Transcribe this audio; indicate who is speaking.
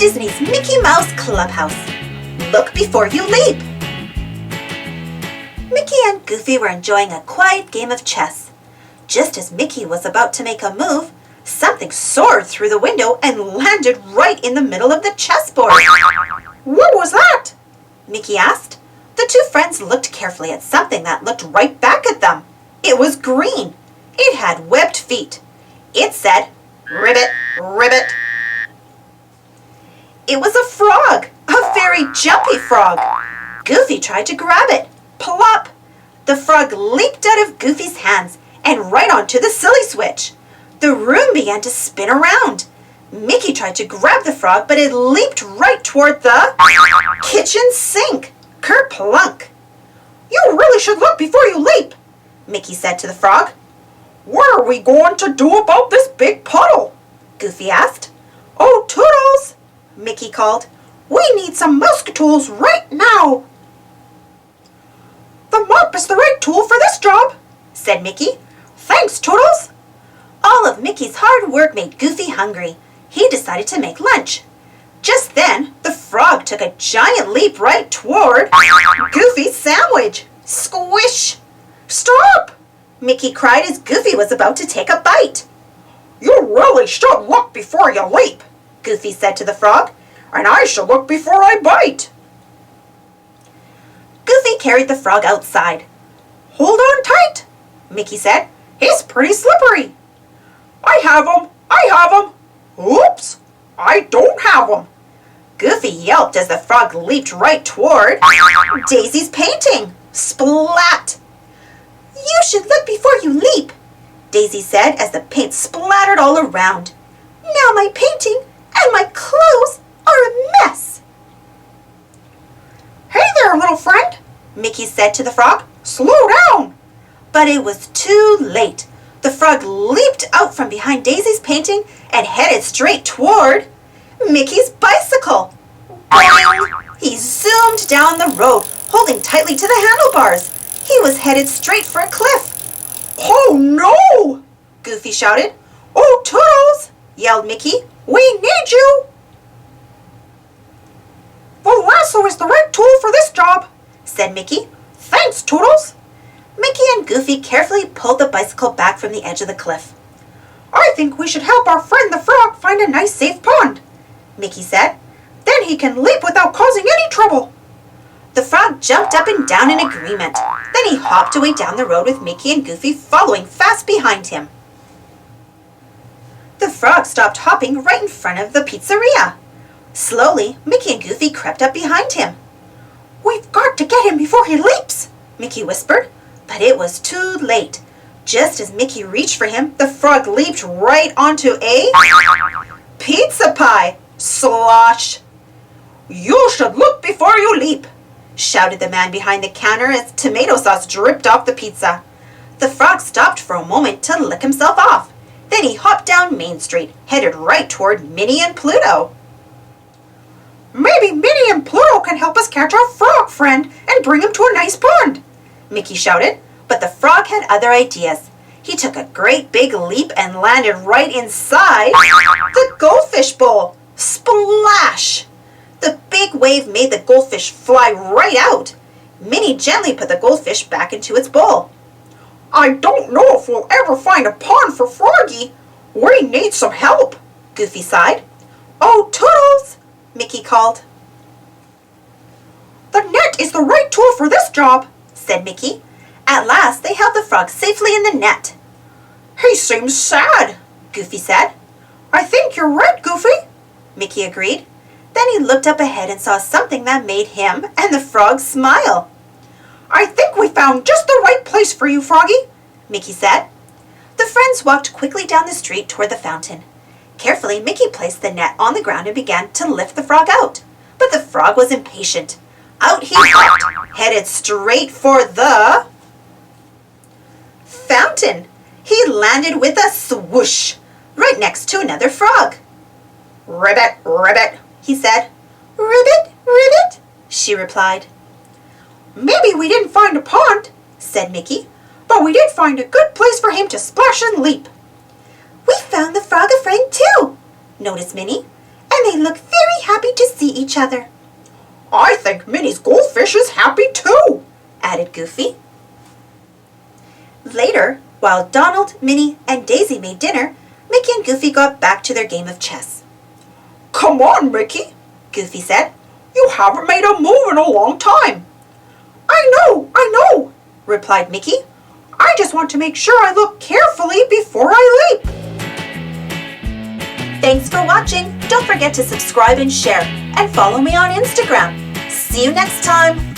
Speaker 1: Disney's Mickey Mouse Clubhouse. Look before you leap. Mickey and Goofy were enjoying a quiet game of chess. Just as Mickey was about to make a move, something soared through the window and landed right in the middle of the chessboard.
Speaker 2: What was that?
Speaker 1: Mickey asked. The two friends looked carefully at something that looked right back at them. It was green. It had webbed feet. It said, "Ribbit, ribbit." It was a frog, a very jumpy frog. Goofy tried to grab it. Plop! The frog leaped out of Goofy's hands and right onto the silly switch. The room began to spin around. Mickey tried to grab the frog, but it leaped right toward the kitchen sink. Kerplunk!
Speaker 2: You really should look before you leap,
Speaker 1: Mickey said to the frog.
Speaker 2: What are we going to do about this big puddle?
Speaker 1: Goofy asked.
Speaker 2: Oh, Toodles,
Speaker 1: Mickey called.
Speaker 2: We need some mouse tools right now. The mop is the right tool for this job,
Speaker 1: said Mickey.
Speaker 2: Thanks, Toodles.
Speaker 1: All of Mickey's hard work made Goofy hungry. He decided to make lunch. Just then, the frog took a giant leap right toward Goofy's sandwich. Squish!
Speaker 2: Stop!
Speaker 1: Mickey cried as Goofy was about to take a bite.
Speaker 2: You really should look before you leap,
Speaker 1: Goofy said to the frog.
Speaker 2: And I should look before I bite.
Speaker 1: Goofy carried the frog outside.
Speaker 2: Hold on tight,
Speaker 1: Mickey said.
Speaker 2: He's pretty slippery. I have him! I have him! Oops! I don't have him!
Speaker 1: Goofy yelped as the frog leaped right toward Daisy's painting. Splat! You should look before you leap, Daisy said as the paint splattered all around. Now my painting and my clothes are a mess.
Speaker 2: Hey there, little friend,
Speaker 1: Mickey said to the frog.
Speaker 2: Slow down!
Speaker 1: But it was too late. The frog leaped out from behind Daisy's painting and headed straight toward Mickey's bicycle. Boing! He zoomed down the road, holding tightly to the handlebars. He was headed straight for a cliff.
Speaker 2: Oh no!
Speaker 1: Goofy shouted.
Speaker 2: Oh, Toodles!
Speaker 1: Yelled Mickey.
Speaker 2: We need you! The lasso is the right tool for this job,
Speaker 1: said Mickey.
Speaker 2: Thanks, Toodles.
Speaker 1: Mickey and Goofy carefully pulled the bicycle back from the edge of the cliff.
Speaker 2: I think we should help our friend the frog find a nice safe pond,
Speaker 1: Mickey said.
Speaker 2: Then he can leap without causing any trouble.
Speaker 1: The frog jumped up and down in agreement. Then he hopped away down the road with Mickey and Goofy following fast behind him. The frog stopped hopping right in front of the pizzeria. Slowly, Mickey and Goofy crept up behind him.
Speaker 2: We've got to get him before he leaps,
Speaker 1: Mickey whispered. But it was too late. Just as Mickey reached for him, the frog leaped right onto a pizza pie. Slosh!
Speaker 2: You should look before you leap,
Speaker 1: shouted the man behind the counter as tomato sauce dripped off the pizza. The frog stopped for a moment to lick himself off. Then he hopped down Main Street, headed right toward Minnie and Pluto.
Speaker 2: Maybe Minnie and Pluto can help us catch our frog friend and bring him to a nice pond,
Speaker 1: Mickey shouted, but the frog had other ideas. He took a great big leap and landed right inside the goldfish bowl. Splash! The big wave made the goldfish fly right out. Minnie gently put the goldfish back into its bowl.
Speaker 2: I don't know if we'll ever find a pond for Froggy. We need some help,
Speaker 1: Goofy sighed.
Speaker 2: Oh, Toodles,
Speaker 1: Mickey called.
Speaker 2: The net is the right tool for this job,
Speaker 1: said Mickey. At last, they held the frog safely in the net.
Speaker 2: He seems sad,
Speaker 1: Goofy said.
Speaker 2: I think you're right, Goofy,
Speaker 1: Mickey agreed. Then he looked up ahead and saw something that made him and the frog smile.
Speaker 2: I think we found just the right place for you, Froggy,
Speaker 1: Mickey said. The friends walked quickly down the street toward the fountain. Carefully, Mickey placed the net on the ground and began to lift the frog out. But the frog was impatient. Out he hopped, headed straight for the fountain. He landed with a swoosh, right next to another frog.
Speaker 2: Ribbit, ribbit,
Speaker 1: he said. Ribbit, ribbit, she replied.
Speaker 2: Maybe we didn't find a pond,
Speaker 1: said Mickey,
Speaker 2: but we did find a good place for him to splash and leap.
Speaker 1: We found the frog a friend too, noticed Minnie, and they look very happy to see each other.
Speaker 2: I think Minnie's goldfish is happy too,
Speaker 1: added Goofy. Later, while Donald, Minnie, and Daisy made dinner, Mickey and Goofy got back to their game of chess.
Speaker 2: Come on, Mickey,
Speaker 1: Goofy said.
Speaker 2: You haven't made a move in a long time. I know, replied Mickey. I just want to make sure I look carefully before I leap.
Speaker 1: Thanks for watching. Don't forget to subscribe and share, and follow me on Instagram. See you next time.